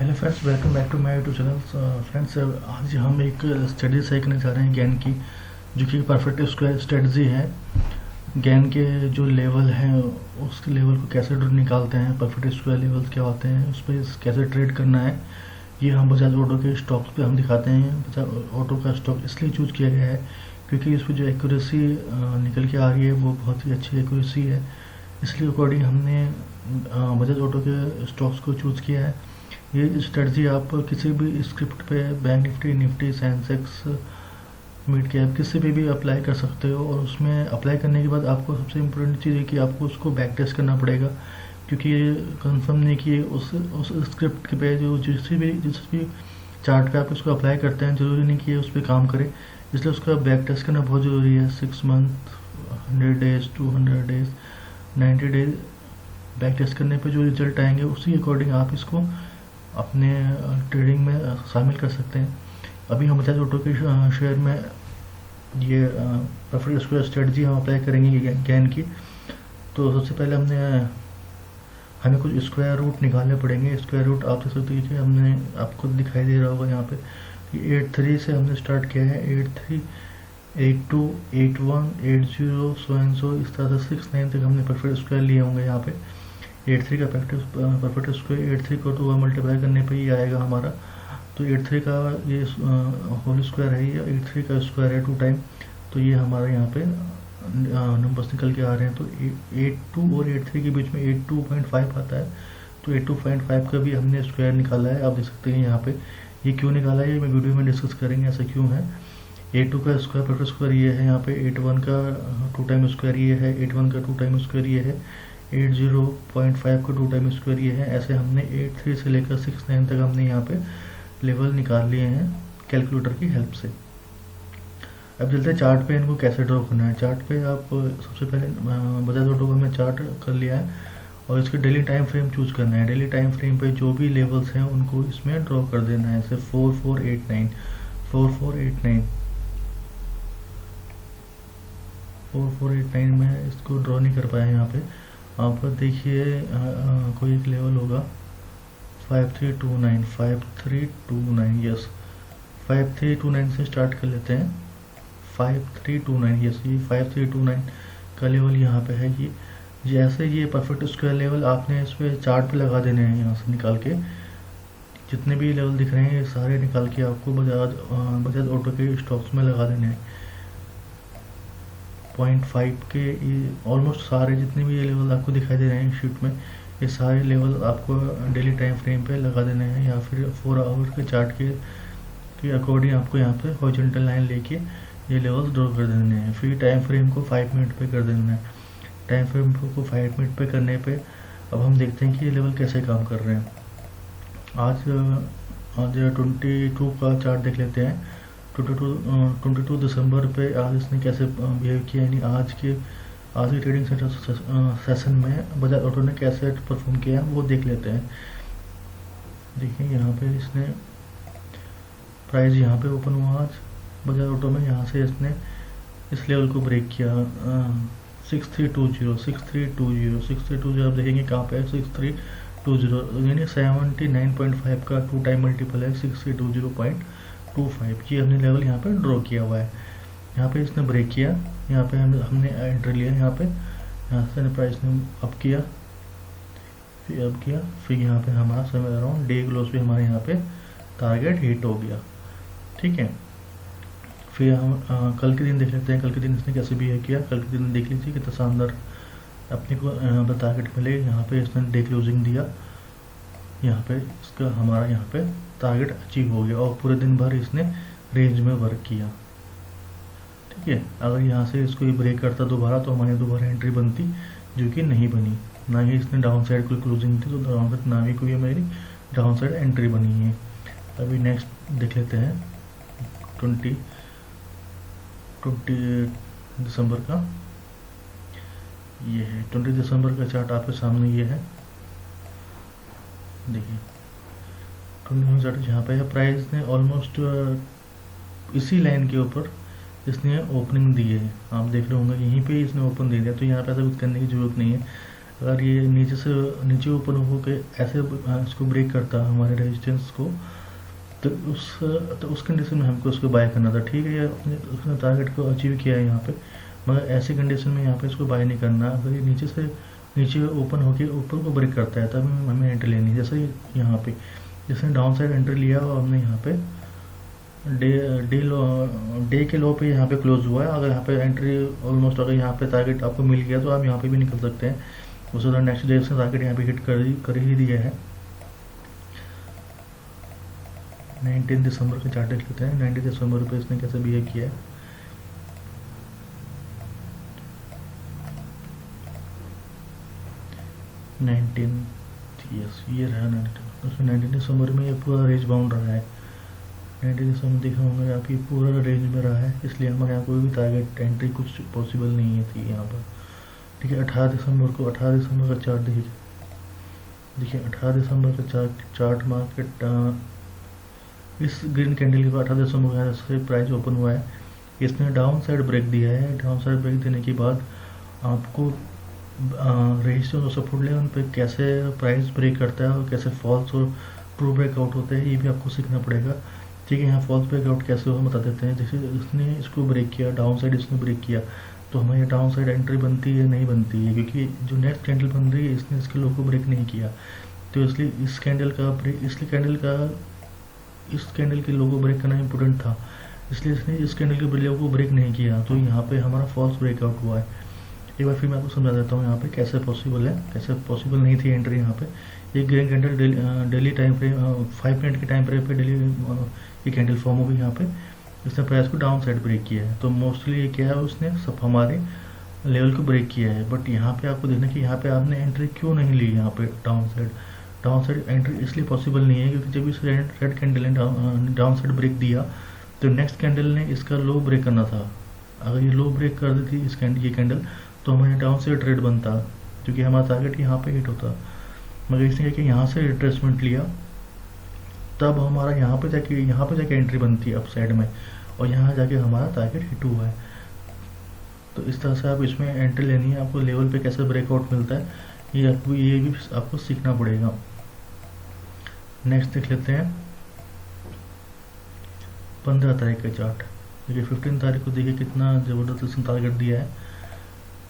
Hello friends, welcome back to my YouTube channel. Friends, आज हम एक स्टडी सही करने जा रहे हैं गैन की, जो कि परफेक्ट स्क्वायर स्ट्रेटजी है। गैन के जो लेवल हैं उसके लेवल को कैसे निकालते हैं, परफेक्ट स्क्वायर लेवल्स क्या होते हैं, उस पर कैसे ट्रेड करना है, ये हम बजाज ऑटो के स्टॉक्स पे हम दिखाते हैं। बजाज ऑटो का स्टॉक इसलिए चूज़ किया गया है क्योंकि इस पर जो एक्यूरेसी निकल के आ रही है वो बहुत ही अच्छी एक्यूरेसी है। इसलिए अकॉर्डिंग हमने बजाज ऑटो के स्टॉक्स को चूज़ किया है। ये स्ट्रेटजी आप किसी भी स्क्रिप्ट पे, bank Nifty, Sensex, mid cap, किसी पे भी अप्लाई कर सकते हो। और उसमें अप्लाई करने के बाद आपको सबसे इम्पोर्टेंट चीज़ है कि आपको उसको बैक टेस्ट करना पड़ेगा, क्योंकि ये कंफर्म नहीं कि उस स्क्रिप्ट पे जो जिस भी चार्ट पे आप उसको अप्लाई करते हैं, ज़रूरी नहीं कि ये उस पर काम करे। इसलिए उसका बैक टेस्ट करना बहुत ज़रूरी है। 6 month, 100 days, 200 days, 90 days back test करने पे जो रिजल्ट आएंगे उसी अकॉर्डिंग आप इसको अपने ट्रेडिंग में शामिल कर सकते हैं। अभी हम बजाज ऑटो के शेयर में ये परफेक्ट स्क्वायर स्ट्रेटजी हम अप्लाई करेंगे गैन की। तो सबसे पहले हमें कुछ स्क्वायर रूट निकालने पड़ेंगे। स्क्वायर रूट आप देख सकते हैं कि हमने आपको दिखाई दे रहा होगा यहाँ पे कि 83 से हमने स्टार्ट किया है। 83, 82, 81, 80 सो इस तरह से 69 तक हमने परफेक्ट स्क्वायर लिए होंगे। यहाँ पे 83 का परफेक्ट स्क्वायर 83 को 2 मल्टीप्लाई करने पे ही आएगा हमारा। तो 83 का ये होल स्क्वायर है, ये 83 का स्क्वायर है 2 टाइम। तो ये हमारा यहाँ पे नंबर्स निकल के आ रहे हैं। तो 82 और 83 के बीच में 82.5 आता है। तो 82.5 का भी हमने स्क्वायर निकाला है। आप देख सकते हैं यहाँ पे ये क्यों निकाला है, ये मैं वीडियो में डिस्कस करेंगे ऐसा क्यों है। 82 का स्क्वायर परफेक्ट स्क्वायर ये है, यहाँ पे 81 का 2 टाइम स्क्वायर ये है, 81 का 2 टाइम स्क्वायर ये है, 80.5 का 2 टाइम स्क्वायर ये है। ऐसे हमने 83 से लेकर 69 तक हमने यहाँ पे लेवल निकाल लिए हैं कैलकुलेटर की हेल्प से। अब चलते हैं चार्ट पे इनको कैसे ड्रॉ करना है। चार्ट पे आप सबसे पहले बजाज ऑटो को मैं चार्ट कर लिया है और इसके डेली टाइम फ्रेम चूज करना है। डेली टाइम फ्रेम पे जो भी लेवल्स हैं उनको इसमें ड्रॉ कर देना है। जैसे 4489, 4489, 4489 में इसको ड्रॉ नहीं कर पाया। यहाँ पे आप देखिए कोई एक लेवल होगा 5329, 5329, यस 5329 से स्टार्ट कर लेते हैं। 5329, यस ये 5329 का लेवल यहाँ पे है। ये जैसे ये परफेक्ट स्क्वायर लेवल आपने इस पे चार्ट पे लगा देने हैं। यहाँ से निकाल के जितने भी लेवल दिख रहे हैं ये सारे निकाल के आपको बजाज ऑटो के स्टॉक्स में लगा देने हैं। 0.5 के ये ऑलमोस्ट सारे जितने भी ये लेवल आपको दिखाई दे रहे हैं शीट में, ये सारे लेवल आपको डेली टाइम फ्रेम पे लगा देने हैं, या फिर 4 आवर के चार्ट के अकॉर्डिंग आपको यहाँ पे हॉरिजॉन्टल लाइन लेके ये लेवल ड्रॉ कर देने हैं। फिर टाइम फ्रेम को 5 मिनट पे कर देना है। टाइम फ्रेम को 5 मिनट पे करने पे अब हम देखते हैं कि ये लेवल कैसे काम कर रहे हैं। आज 22 का चार्ट देख लेते हैं। 22 दिसंबर पे आज इसने कैसे बिहेव किया, यानी आज की ट्रेडिंग सेशन में बजाज ऑटो ने कैसे परफॉर्म किया वो देख लेते हैं। देखिए यहाँ पे इसने प्राइस यहाँ पे ओपन हुआ आज बजाज ऑटो में। यहाँ से इसने इस लेवल को ब्रेक किया 6320, 6320, 6320 आप देखेंगे कहाँ पे है 6320, यानी 79.5 का 2 टाइम मल्टीपल है 6320.25। ये हमने लेवल यहाँ पे ड्रॉ किया हुआ है। यहाँ पे इसने ब्रेक किया, यहाँ पे हमने एंटर लिया, यहाँ से प्राइस ने अप किया, फिर यहाँ पे हमारा समय अराउंड डे क्लोज पे हमारे यहाँ पे टारगेट हिट हो गया। ठीक है, फिर हम कल के दिन देख लेते हैं। कल के दिन इसने कैसे बिहेव किया, कल के दिन देख लीजिए कितना शानदार अपने को टारगेट मिले। यहाँ पे इसने डे क्लोजिंग दिया, यहाँ पे इसका हमारा यहाँ पे टारगेट अचीव हो गया और पूरे दिन भर इसने रेंज में वर्क किया। ठीक है, अगर यहाँ से इसको ही ब्रेक करता दोबारा तो हमारी दोबारा एंट्री बनती, जो कि नहीं बनी। ना ही इसने डाउन साइड कोई क्लोजिंग थी, तो डाउन साइड ना ही कोई मेरी डाउन साइड एंट्री बनी है। अभी नेक्स्ट देख लेते हैं 20 दिसंबर का। ये है 20 दिसंबर का चार्ट आपके सामने ये है। देखिए 20 चार्ट जहाँ पे है, प्राइस ने ऑलमोस्ट इसी लाइन के ऊपर इसने ओपनिंग दी है। आप देख रहे होंगे यहीं पे इसने ओपन दे दिया, तो यहाँ पे ऐसा कुछ करने की ज़रूरत नहीं है। अगर ये नीचे ओपन होकर ऐसे इसको ब्रेक करता हमारे रेजिस्टेंस को, तो उस कंडीशन में हमको उसको बाय करना था। ठीक है, ये उसने टारगेट को अचीव किया है यहाँ पे, मगर ऐसी कंडीशन में यहाँ पे इसको बाय नहीं करना। अगर ये नीचे ओपन होके ऊपर को ब्रेक करता है तब हमें एंट्री लेनी है। जैसे यहाँ पे जिसने डाउन साइड एंट्री लिया और हमने यहाँ पे डे के लो पे यहाँ पे क्लोज हुआ है। अगर यहाँ पे एंट्री ऑलमोस्ट, अगर यहाँ पे टारगेट आपको मिल गया तो आप यहाँ पे भी निकल सकते हैं। उसके बाद नेक्स्ट डे से टारगेट यहाँ पे हिट कर ही दिया है। 19 दिसंबर का चार्ट देख लेते हैं। 19 दिसंबर पे इसने कैसे बिहेव किया है। ये रहा 19। उसमें 19 दिसंबर में ये पूरा रेंज बाउंड रहा है। 19 दिसंबर देखा होंगे आप, ये पूरा रेंज में रहा है, इसलिए हमारे यहाँ कोई भी टारगेट एंट्री कुछ पॉसिबल नहीं है थी यहाँ पर। ठीक है, 18 दिसंबर का चार्ट देखिए 18 दिसंबर का चार्ट मार्केट इस ग्रीन कैंडल के बाद 18 दिसंबर से प्राइस ओपन हुआ है। इसने डाउन साइड ब्रेक दिया है। डाउन साइड ब्रेक देने के बाद आपको रेजिस्टेंस और सपोर्ट लेवल पे कैसे प्राइस ब्रेक करता है और कैसे फॉल्स और ट्रू ब्रेकआउट होते हैं, ये भी आपको सीखना पड़ेगा। ठीक है, यहाँ फॉल्स ब्रेकआउट कैसे हो बता देते हैं। जैसे इसने इसको ब्रेक किया, डाउन साइड इसने ब्रेक किया, तो हमारी डाउन साइड एंट्री बनती है नहीं बनती है, क्योंकि जो नेक्स्ट कैंडल बन रही है इसने इसके लो को ब्रेक नहीं किया। तो इसलिए इस कैंडल के लो को ब्रेक करना इंपॉर्टेंट था, इसलिए इसने इस कैंडल के लो को ब्रेक नहीं किया। तो यहाँ पे हमारा फॉल्स ब्रेकआउट हुआ है। एक बार फिर मैं आपको समझा देता हूँ यहाँ पे कैसे पॉसिबल है, कैसे पॉसिबल नहीं थी एंट्री यहाँ पे। ये green candle daily time frame 5 minute के टाइम फ्रेम पे डेली ये कैंडल फॉर्म हो गई यहाँ पे। इसने प्राइस को डाउन साइड ब्रेक किया है। तो मोस्टली ये क्या है, उसने सब हमारे लेवल को ब्रेक किया है। बट यहाँ पे आपको देखना कि यहाँ पे आपने एंट्री क्यों नहीं ली। यहाँ पे डाउन साइड एंट्री इसलिए पॉसिबल नहीं है क्योंकि जब इस रेड कैंडल ने डाउन साइड ब्रेक दिया तो नेक्स्ट कैंडल ने इसका लो ब्रेक करना था। अगर ये लो ब्रेक कर देती ये कैंडल तो हमारे डाउन साइड ट्रेड बनता, क्योंकि हमारा टारगेट यहाँ पे हिट होता। मगर इसने क्या यहाँ से रिट्रेसमेंट लिया, तब हमारा यहाँ पे जाके एंट्री बनती है अप साइड में, और यहाँ जाके हमारा टारगेट हिट हुआ है। तो इस तरह से आप इसमें एंट्री लेनी है। आपको लेवल पे कैसे ब्रेकआउट मिलता है ये भी आपको सीखना पड़ेगा। नेक्स्ट देख लेते हैं 15 तारीख का चार्ट। देखिए 15 तारीख को देखिए कितना ज़बरदस्त इसने टारगेट दिया है।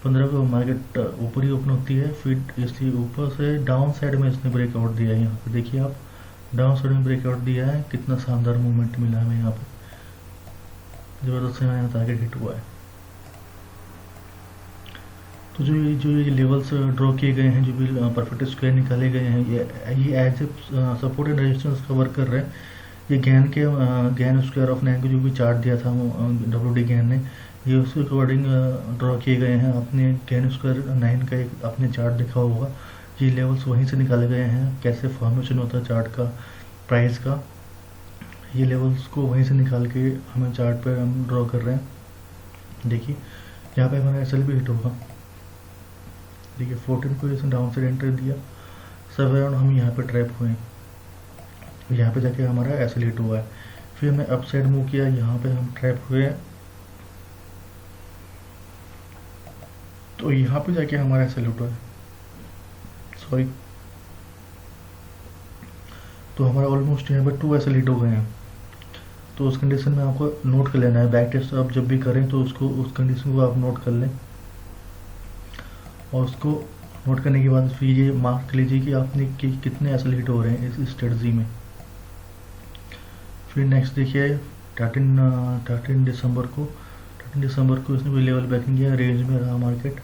15 को मार्केट ऊपर ही ओपन होती है, फिर इसलिए ऊपर से डाउन साइड में इसने ब्रेकआउट दिया है। यहाँ पे देखिए आप, डाउन साइड में ब्रेकआउट दिया है, कितना शानदार मूवमेंट मिला हमें यहाँ पे, ज़बरदस्त हमारे यहाँ टारगेट हिट हुआ है। तो जो ये लेवल्स ड्रॉ किए गए हैं, जो भी परफेक्ट स्क्वायर निकाले गए हैं, ये as a support and resistance का वर्क कर रहे हैं। ये गैन स्क्वायर ऑफ 9 को जो भी चार्ट दिया था WD गैन ने, ये उसके अकॉर्डिंग ड्रॉ किए गए हैं। आपने गैन स्क्वायर 9 का एक आपने चार्ट देखा होगा, ये लेवल्स वहीं से निकाले गए हैं। कैसे फॉर्मेशन होता है चार्ट का, प्राइस का, ये लेवल्स को वहीं से निकाल के हमें चार्ट पर हम ड्रॉ कर रहे हैं। देखिए यहाँ पे हमारा SL भी हिट होगा। देखिए 14 को इसने डाउन साइड एंट्री दिया, सब अराउंड हम यहाँ पे ट्रैप हुए, यहाँ पे जाके हमारा SL हिट हुआ है। फिर हमने अप साइड मूव किया, यहाँ पे हम ट्रैप हुए, तो यहाँ पे जाके हमारा SL हिट हुआ है, सॉरी, तो हमारा ऑलमोस्ट यहाँ पे 2 SL हिट हो गए हैं। तो उस कंडीशन में आपको नोट कर लेना है। बैक टेस्ट आप जब भी करें तो उस कंडीशन को आप नोट कर लें, और उसको नोट करने के बाद फिर ये मार्क कर लीजिए कि आपने कितने SL हिट हो रहे हैं इस स्ट्रेटजी में। फिर नेक्स्ट देखिए 13 दिसंबर को इसने कोई लेवल बैकिंग किया, रेंज में रहा मार्केट।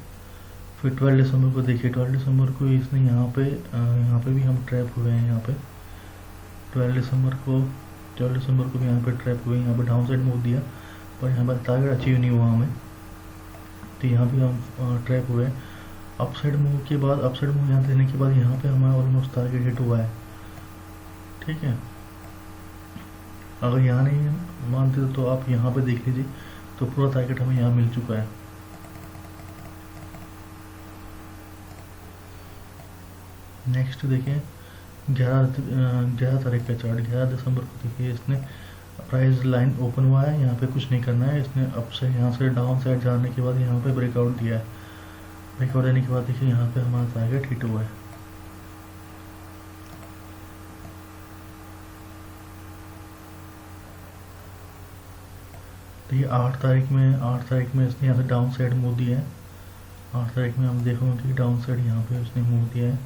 फिर 12 दिसंबर को देखिए, 12 दिसंबर को इसने यहाँ पे भी हम ट्रैप हुए हैं। यहाँ पे 12 दिसंबर को भी यहाँ पे ट्रैप हुए, यहाँ पे डाउन साइड मूव दिया, पर यहाँ पर टारगेट अचीव नहीं हुआ हमें, तो यहाँ भी हम ट्रैप हुए। अप साइड मूव यहाँ देने के बाद यहाँ पे हमारा ऑलमोस्ट टारगेट हिट हुआ है। ठीक है, अगर यहाँ नहीं मानते तो आप यहाँ पे देख लीजिए, तो पूरा टारगेट हमें यहाँ मिल चुका है। नेक्स्ट देखिए 11 तारीख का चार्ट। 11 दिसंबर को देखिए, इसने प्राइस लाइन ओपन हुआ है, यहाँ पे कुछ नहीं करना है। इसने अप से यहाँ से डाउन साइड जाने के बाद यहाँ पे ब्रेकआउट दिया है। ब्रेकआउट देने के बाद देखिए यहाँ पे हमारा टारगेट हिट हुआ है। तो ये 8 तारीख में इसने यहाँ से डाउन साइड मूव दिया है। 8 तारीख में हम देखोगे कि डाउन साइड यहाँ पे उसने मूव दिया है,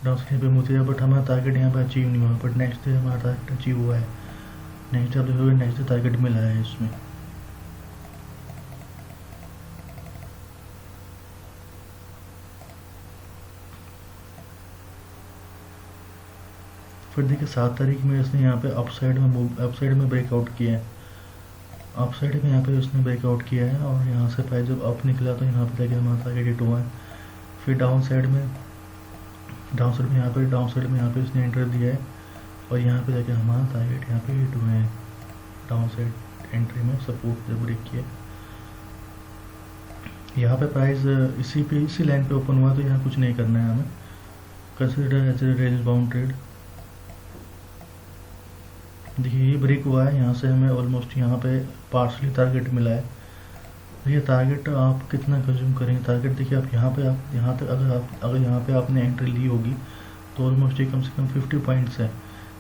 डाउन साइड पे मूव दिया, बट हमारा टारगेट यहाँ पे अचीव नहीं हुआ। बट नेक्स्ट डे हमारा टारगेट अचीव हुआ है। नेक्स्ट आप देखोगे नेक्स्ट डे टारगेट मिला है इसमें। फिर देखिए 7 तारीख में इसने यहाँ पे अपसाइड में ब्रेकआउट किया है। अपसाइड में यहाँ पे उसने ब्रेकआउट किया है और यहाँ से प्राइस जब अप निकला तो यहाँ पे जाके हमारा टारगेट हिट हुआ है। फिर डाउन साइड में यहाँ पे उसने एंटर दिया है और यहाँ पे जाके हमारा टारगेट यहाँ पे हिट हुए हैं। डाउन साइड एंट्री में सपोर्ट जब ब्रेक किया, यहाँ पे प्राइस इसी लाइन पे ओपन हुआ तो यहाँ कुछ नहीं करना है हमें, consider as a range bound trade. देखिए ये ब्रेक हुआ है, यहाँ से हमें ऑलमोस्ट यहाँ पे पार्शली टारगेट मिला है। ये टारगेट आप कितना कंज्यूम करेंगे, टारगेट देखिए आप यहाँ तक अगर यहाँ पे आपने एंट्री ली होगी तो ऑलमोस्ट ये कम से कम 50 पॉइंट्स है,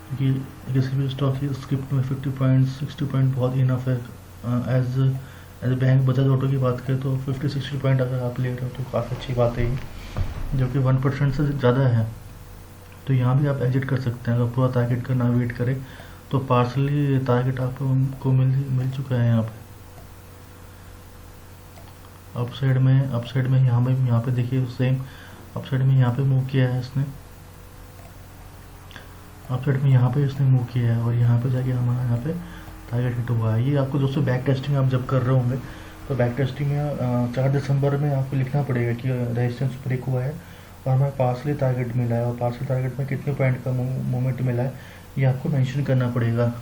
क्योंकि किसी भी स्टॉक की स्क्रिप्ट में 50 पॉइंट्स 60 पॉइंट बहुत इनफ है। एज बैंक बजाज ऑटो की बात करें तो 50-60 पॉइंट अगर आप ले रहे हो तो काफ़ी अच्छी बात है, जो कि 1% से ज़्यादा है। तो यहाँ भी आप एग्जिट कर सकते हैं अगर पूरा टारगेट का ना वेट करें तो पार्सली टारगेट आपको मिल चुका है। यहाँ पे अपसाइड में यहाँ पे देखिए सेम अपसाइड में यहाँ पे मूव किया है इसने, अपसाइड में यहाँ पे इसने मूव किया है और यहाँ पे जाके हमारा यहाँ पे टारगेट हिट हुआ है। ये आपको दोस्तों बैक टेस्टिंग आप जब कर रहे होंगे तो बैक टेस्टिंग में 4 दिसंबर में आपको लिखना पड़ेगा कि रेजिस्टेंस ब्रेक हुआ है और हमें पार्सली टारगेट मिला है और पार्सली टारगेट में कितने पॉइंट का मूवमेंट मिला है ये आपको मेंशन करना पड़ेगा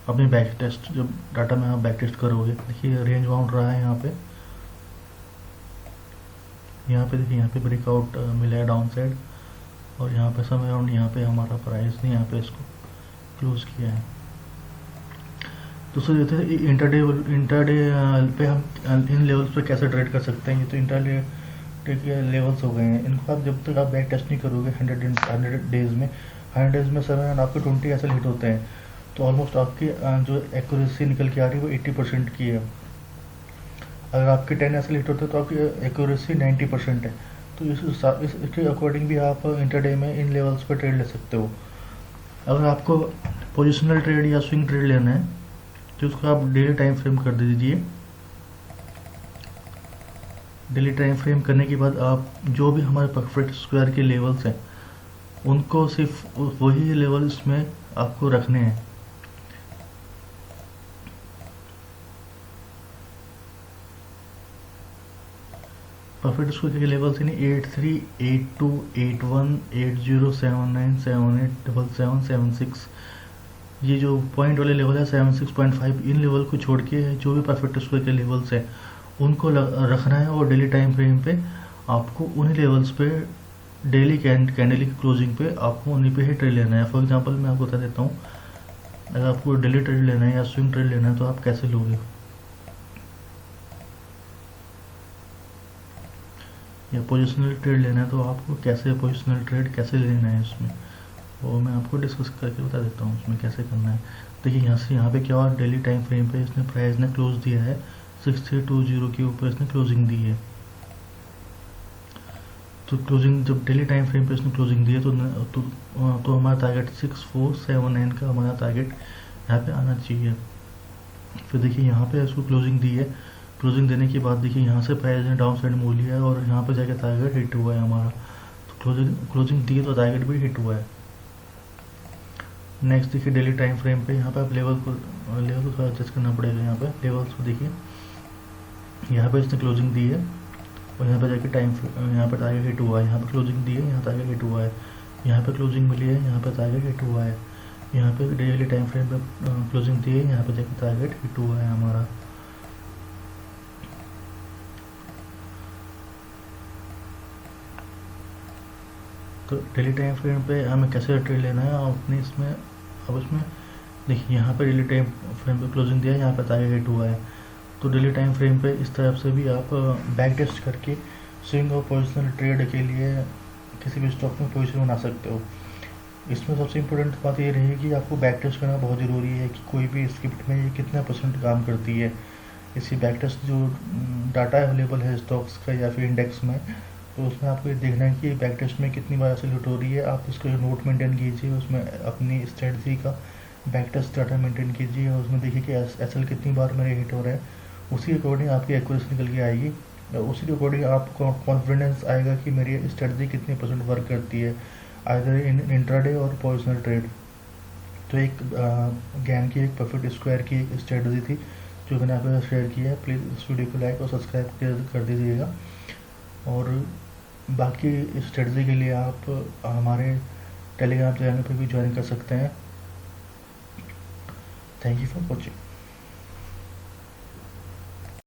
अपने बैक टेस्ट जब डाटा में आप बैक टेस्ट करोगे। देखिए रेंज बाउंड रहा है यहाँ पे देखिए यहाँ पे ब्रेकआउट मिला है डाउन साइड और यहाँ पे समय अराउंड यहाँ पे हमारा प्राइस ने यहाँ पे इसको क्लोज किया है। दूसरा देते हैं इंटरडे पे हम इन लेवल्स पे कैसे ट्रेड कर सकते हैं। ये तो इंटरडे के लेवल्स हो गए हैं, इनको आप जब तक आप बैक टेस्ट नहीं करोगे 100 डेज में समय अराउंड आपके 20 ऐसे हिट होते हैं तो ऑलमोस्ट आपकी जो एक्यूरेसी निकल के आ रही है वो 80% की है। अगर आपके 10 ऐसे हिट होते हैं तो आपकी एक्यूरेसी 90% है। तो इसके अकॉर्डिंग भी आप इंटरडे में इन लेवल्स पर ट्रेड ले सकते हो। अगर आपको पोजिशनल ट्रेड या स्विंग ट्रेड लेना है तो उसको आप डेली टाइम फ्रेम कर दीजिए। डेली टाइम फ्रेम करने के बाद आप जो भी हमारे परफेक्ट स्क्वायर के लेवल्स हैं उनको सिर्फ वही लेवल इसमें आपको रखने हैं। परफेक्ट स्क्वायर के लेवल्स यानी 83, 82, 81, 80, 79, 78, 77, 76, ये जो पॉइंट वाले लेवल है 76.5, इन लेवल को छोड़ के जो भी परफेक्ट स्क्वायर के लेवल्स हैं उनको रखना है और डेली टाइम फ्रेम पे आपको उन्हीं लेवल्स पे डेली कैंडल की क्लोजिंग पे आपको उन्हीं पे ही ट्रेड लेना है। फॉर एग्जांपल मैं आपको बता देता हूँ, अगर आपको डेली ट्रेड लेना है या स्विंग ट्रेड लेना है तो आप कैसे लोगे, या पोजिशनल ट्रेड लेना है तो आपको पोजिशनल ट्रेड कैसे लेना है उसमें, वो मैं आपको डिस्कस करके बता देता हूँ उसमें कैसे करना है। देखिए यहाँ पे क्या हुआ, डेली टाइम फ्रेम पे इसने प्राइस ने क्लोज दिया है 6320 के ऊपर इसने क्लोजिंग दी है। तो क्लोजिंग जब डेली टाइम फ्रेम पे इसने क्लोजिंग दी है तो हमारा टारगेट 6479 का हमारा टारगेट यहाँ पे आना चाहिए। फिर देखिए यहाँ पे इसको क्लोजिंग दी है, क्लोजिंग देने के बाद देखिए यहाँ से प्राइस ने डाउन साइड मूव लिया है और यहाँ पे जाके टारगेट हिट हुआ है हमारा। तो क्लोजिंग दी है तो टारगेट भी हिट हुआ है। नेक्स्ट देखिए डेली टाइम फ्रेम पे यहाँ पे आप लेवल को थोड़ा एडजस्ट करना पड़ेगा। यहाँ पे लेवल्स को देखिए, यहाँ पे इसने क्लोजिंग दी है और यहाँ पे जाके यहाँ पे टारगेट हिट हुआ है। यहाँ पे क्लोजिंग दी है, यहाँ टारगेट हिट हुआ है, यहाँ पे क्लोजिंग मिली है, यहाँ पे टारगेट हिट हुआ है, यहाँ पे डेली टाइम फ्रेम पे क्लोजिंग दी है, यहाँ पे जाके टारगेट हिट हुआ है हमारा। तो डेली टाइम फ्रेम पे हमें कैसे ट्रेड लेना है अपने इसमें, अब इसमें देखिए यहाँ पे डेली टाइम फ्रेम पे क्लोजिंग दिया है, यहाँ पे टारगेट हिट हुआ है। तो डेली टाइम फ्रेम पे इस तरह से भी आप बैक टेस्ट करके स्विंग और पोजिशनल ट्रेड के लिए किसी भी स्टॉक में पोजिशन बना सकते हो। इसमें सबसे इम्पोर्टेंट बात ये रहेगी कि आपको बैक टेस्ट करना बहुत ज़रूरी है कि कोई भी स्क्रिप्ट में ये कितना परसेंट काम करती है। इसी बैक टेस्ट जो डाटा अवेलेबल है स्टॉक्स का या फिर इंडेक्स में, तो उसमें आपको ये देखना है कि बैक टेस्ट में कितनी बार ऐसे हिट हो रही है। आप उसको नोट मेंटेन कीजिए, उसमें अपनी स्ट्रेटजी का बैक टेस्ट डाटा मेंटेन कीजिए और उसमें देखिए कि एसएल कितनी बार मेरे हिट हो रहा है। उसी के अकॉर्डिंग आपकी एक्यूरेसी निकल के आएगी, उसी के अकॉर्डिंग आपको कॉन्फिडेंस आएगा कि मेरी स्ट्रेटजी कितनी परसेंट वर्क करती है आइदर इन इंट्राडे और पोजिशनल ट्रेड। तो एक ज्ञान की एक परफेक्ट स्क्वायर की एक स्ट्रेटजी थी जो मैंने आपके साथ शेयर किया है। प्लीज़ इस वीडियो को लाइक और सब्सक्राइब कर दीजिएगा। और बाकी स्ट्रेटजी के लिए आप हमारे टेलीग्राम चैनल पर भी ज्वाइन कर सकते हैं। Thank you for watching.